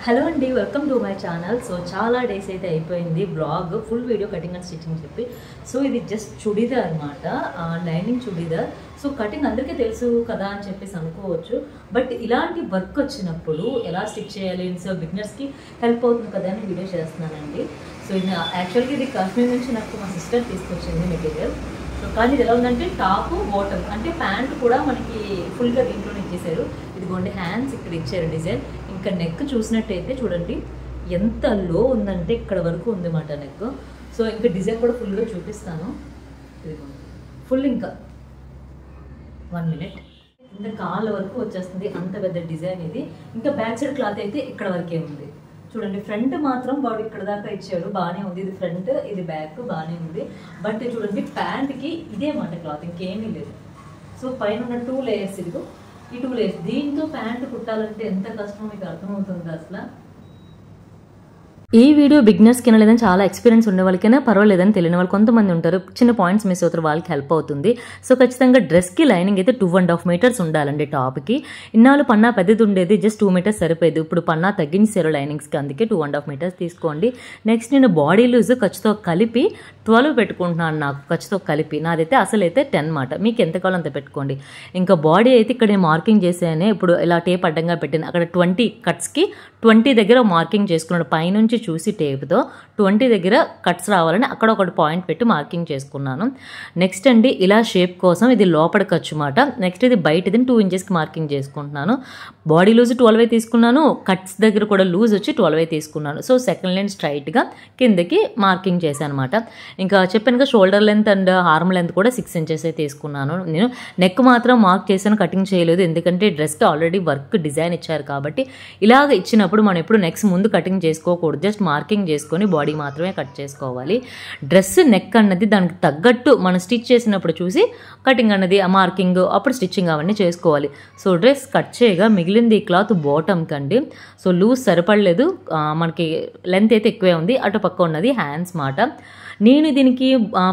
Hello అండి, welcome to my channel. So చాలా days అయితే అయిపోయింది blog full video cutting and stitching చెప్పి. సో ఇది జస్ట్ చుడిదార్ అనమాట, లైనింగ్ చుడిదార్. సో కటింగ్ అందరికీ తెలుసు కదా అని చెప్పేసి అనుకోవచ్చు, బట్ ఇలాంటి వర్క్ వచ్చినప్పుడు ఎలా స్టిచ్ చేయాలి, సో బిగినర్స్కి హెల్ప్ అవుతుంది కదా అని వీడియో చేస్తున్నానండి. సో ఇది యాక్చువల్గా ఇది కాశ్మీర్ నుంచి నాకు మా సిస్టర్ తీసుకొచ్చింది మెటీరియల్. సో కానీ ఇది ఎలా ఉందంటే టాప్ బాటమ్ అంటే ప్యాంట్ కూడా మనకి ఫుల్గా దీంట్లోనే ఇచ్చేసారు. ఇదిగోండి హ్యాండ్స్ ఇక్కడ ఇచ్చారు డిజైన్. ఇంకా నెక్ చూసినట్టయితే చూడండి ఎంత లో ఉందంటే ఇక్కడ వరకు ఉందన్నమాట నెక్. సో ఇంకా డిజైన్ కూడా ఫుల్గా చూపిస్తాను. ఇదిగోండి ఫుల్ ఇంకా 1 minute ఇంకా కాళ్ళ వరకు వచ్చేస్తుంది, అంత పెద్ద డిజైన్ ఇది. ఇంకా బ్యాక్ సైడ్ క్లాత్ అయితే ఇక్కడ వరకే ఉంది. చూడండి ఫ్రంట్ మాత్రం వాడు ఇక్కడ దాకా ఇచ్చాడు, బాగానే ఉంది. ఇది ఫ్రంట్, ఇది బ్యాక్, బాగానే ఉంది. బట్ చూడండి ప్యాంట్కి ఇదే మాట క్లాత్, ఇంకేమీ లేదు. సో పైన ఉన్న 2 layers, ఇదిగో ఈ 2 layers. దీంతో ప్యాంట్ కుట్టాలంటే ఎంత కష్టమో మీకు అర్థమవుతుంది అసలు. ఈ వీడియో బిగినర్స్ కింద లేదని చాలా ఎక్స్పీరియన్స్ ఉండే వాళ్ళకైనా పర్వాలేదని తెలియని వాళ్ళు కొంతమంది ఉంటారు, చిన్న పాయింట్స్ మిస్ అవుతారు, వాళ్ళకి హెల్ప్ అవుతుంది. సో ఖచ్చితంగా డ్రెస్కి లైనింగ్ అయితే 2.5 meters ఉండాలండి. టాప్కి ఇన్నాళ్ళు పన్నా పెద్దది ఉండేది, జస్ట్ 2 meters సరిపోయేది. ఇప్పుడు పన్నా తగ్గించారు లైనింగ్స్కి, అందుకే 2.5 meters తీసుకోండి. నెక్స్ట్ నేను బాడీ లూజ్ ఖర్చుతో కలిపి 12 పెట్టుకుంటున్నాను. నాకు ఖర్చుతో కలిపి నాదైతే అసలైతే 10 మాట. మీకు ఎంత కావాలో అంత పెట్టుకోండి. ఇంకా బాడీ అయితే ఇక్కడ నేను మార్కింగ్ చేసాను, ఇప్పుడు ఇలా టేప్ అడ్డంగా పెట్టాను. అక్కడ 20 కట్స్కి 20 దగ్గర మార్కింగ్ చేసుకున్నాడు. పైనుంచి చూసి టేప్తో 20 దగ్గర కట్స్ రావాలని అక్కడ ఒకటి పాయింట్ పెట్టి మార్కింగ్ చేసుకున్నాను. నెక్స్ట్ అండి ఇలా షేప్ కోసం ఇది లోపల ఖర్చు మాట. నెక్స్ట్ ఇది బయటది 2 inchesకి మార్కింగ్ చేసుకుంటున్నాను. బాడీ లూజ్ 12 తీసుకున్నాను, కట్స్ దగ్గర కూడా లూజ్ వచ్చి 12 తీసుకున్నాను. సో సెకండ్ లైన్ స్ట్రైట్గా కిందకి మార్కింగ్ చేశాను అనమాట. ఇంకా చెప్పాను shoulder length and arm length కూడా 6 inches తీసుకున్నాను. నేను నెక్ మాత్రం మార్క్ చేశాను, కటింగ్ చేయలేదు. ఎందుకంటే డ్రెస్కి ఆల్రెడీ వర్క్ డిజైన్ ఇచ్చారు కాబట్టి ఇలాగ ఇచ్చినప్పుడు మనం ఎప్పుడు నెక్స్ట్ ముందు కటింగ్ చేసుకోకూడదు, జస్ట్ మార్కింగ్ చేసుకొని బాడీ మాత్రమే కట్ చేసుకోవాలి. డ్రెస్ నెక్ అన్నది దానికి తగ్గట్టు మనం స్టిచ్ చేసినప్పుడు చూసి కటింగ్ అన్నది ఆ మార్కింగ్ అప్పుడు స్టిచ్చింగ్ అవన్నీ చేసుకోవాలి. సో డ్రెస్ కట్ చేయగా మిగిలింది క్లాత్ బాటమ్ కండి. సో లూజ్ సరిపడలేదు, మనకి లెంత్ అయితే ఎక్కువే ఉంది. అటు పక్క ఉన్నది హ్యాండ్స్ మాట. నేను దీనికి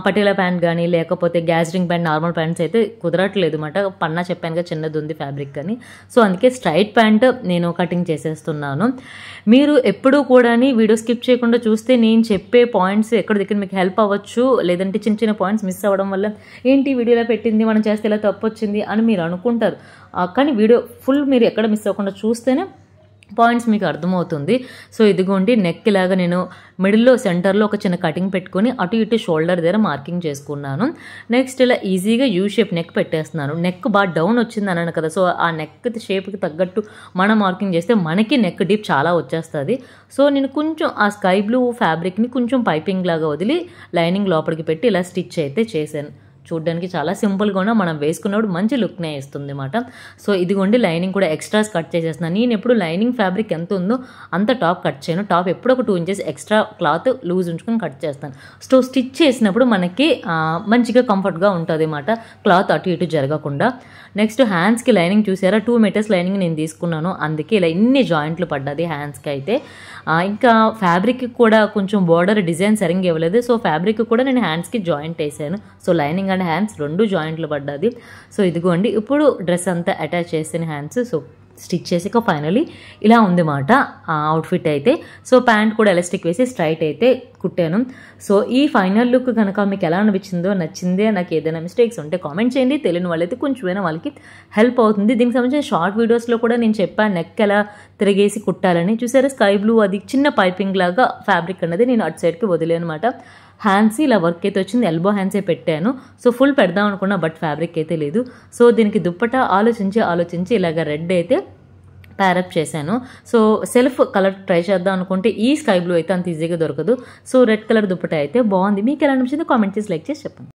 పటేలా ప్యాంట్ కానీ లేకపోతే గ్యాజరింగ్ ప్యాంట్, నార్మల్ ప్యాంట్స్ అయితే కుదరట్లేదు అనమాట. పన్నా చెప్పానుగా చిన్నది ఉంది ఫ్యాబ్రిక్ అని. సో అందుకే స్ట్రైట్ ప్యాంట్ నేను కటింగ్ చేసేస్తున్నాను. మీరు ఎప్పుడూ కూడా వీడియో స్కిప్ చేయకుండా చూస్తే నేను చెప్పే పాయింట్స్ ఎక్కడ దగ్గర మీకు హెల్ప్ అవ్వచ్చు. లేదంటే చిన్న చిన్న పాయింట్స్ మిస్ అవ్వడం వల్ల ఏంటి వీడియోలో పెట్టింది మనం చేస్తే ఇలా తప్పు వచ్చింది అని మీరు అనుకుంటారు. కానీ వీడియో ఫుల్ మీరు ఎక్కడ మిస్ అవ్వకుండా చూస్తేనే పాయింట్స్ మీకు అర్థమవుతుంది. సో ఇదిగోండి నెక్ ఇలాగా నేను మిడిల్లో సెంటర్లో ఒక చిన్న కటింగ్ పెట్టుకొని అటు ఇటు షోల్డర్ దగ్గర మార్కింగ్ చేసుకున్నాను. నెక్స్ట్ ఇలా ఈజీగా యూ షేప్ నెక్ పెట్టేస్తున్నాను. నెక్ బాగా డౌన్ వచ్చింది అన్నాను కదా, సో ఆ నెక్ షేప్కి తగ్గట్టు మనం మార్కింగ్ చేస్తే మనకి నెక్ డీప్ చాలా వచ్చేస్తుంది. సో నేను కొంచెం ఆ స్కై బ్లూ ఫ్యాబ్రిక్ని కొంచెం పైపింగ్ లాగా వదిలి లైనింగ్ లోపలికి పెట్టి ఇలా స్టిచ్ అయితే చేశాను. చూడడానికి చాలా సింపుల్గా ఉన్నా మనం వేసుకున్నప్పుడు మంచి లుక్నే ఇస్తుంది అన్నమాట. సో ఇదిగోండి లైనింగ్ కూడా ఎక్స్ట్రాస్ కట్ చేసేస్తున్నాను. నేను ఎప్పుడు లైనింగ్ ఫ్యాబ్రిక్ ఎంత ఉందో అంత టాప్ కట్ చేయను. టాప్ ఎప్పుడు ఒక 2 inches ఎక్స్ట్రా క్లాత్ లూజ్ ఉంచుకొని కట్ చేస్తాను. సో స్టిచ్ చేసినప్పుడు మనకి మంచిగా కంఫర్ట్గా ఉంటుంది అన్నమాట, క్లాత్ అటు ఇటు జరగకుండా. నెక్స్ట్ హ్యాండ్స్కి లైనింగ్ చూసారా, 2 meters లైనింగ్ నేను తీసుకున్నాను. అందుకే ఇలా ఇన్ని జాయింట్లు పడ్డది హ్యాండ్స్కి అయితే. ఇంకా ఫ్యాబ్రిక్ కూడా కొంచెం బార్డర్ డిజైన్ సరిగ్గా ఇవ్వలేదు. సో ఫ్యాబ్రిక్ కూడా నేను హ్యాండ్స్కి జాయింట్ వేసాను. సో లైనింగ్ అండ్ హ్యాండ్స్ 2 జాయింట్లు పడ్డది. సో ఇదిగోండి ఇప్పుడు డ్రెస్ అంతా అటాచ్ చేసిన హ్యాండ్స్. సో స్టిచ్ చేసాక ఫైనలీ ఇలా ఉందన్నమాట అవుట్ఫిట్ అయితే. సో ప్యాంట్ కూడా ఎలాస్టిక్ వేసి స్ట్రైట్ అయితే కుట్టాను. సో ఈ ఫైనల్ లుక్ కనుక మీకు ఎలా అనిపించిందో, నచ్చిందే, నాకు ఏదైనా మిస్టేక్స్ ఉంటే కామెంట్ చేయండి. తెలియని వాళ్ళైతే కొంచెమైనా వాళ్ళకి హెల్ప్ అవుతుంది. దీనికి సంబంధించిన షార్ట్ వీడియోస్లో కూడా నేను చెప్పాను నెక్ ఎలా తిరిగేసి కుట్టాలని. చూసారా స్కై బ్లూ అది చిన్న పైపింగ్ లాగా ఫ్యాబ్రిక్ అన్నది నేను అటు సైడ్కి వదిలేను అనమాట. హ్యాండ్స్ ఇలా వర్క్ అయితే వచ్చింది, ఎల్బో హ్యాండ్సే పెట్టాను. సో ఫుల్ పెడదాం అనుకున్నా బట్ ఫ్యాబ్రిక్ అయితే లేదు. సో దీనికి దుప్పట ఆలోచించి ఇలాగ రెడ్ అయితే ప్యారప్ చేశాను. సో సెల్ఫ్ కలర్ ట్రై చేద్దాం అనుకుంటే ఈ స్కై బ్లూ అయితే అంత ఈజీగా దొరకదు. సో రెడ్ కలర్ దుప్పట అయితే బాగుంది. మీకు ఎలా అనిపించిందో కామెంట్ చేసి లైక్ చేసి చెప్పండి.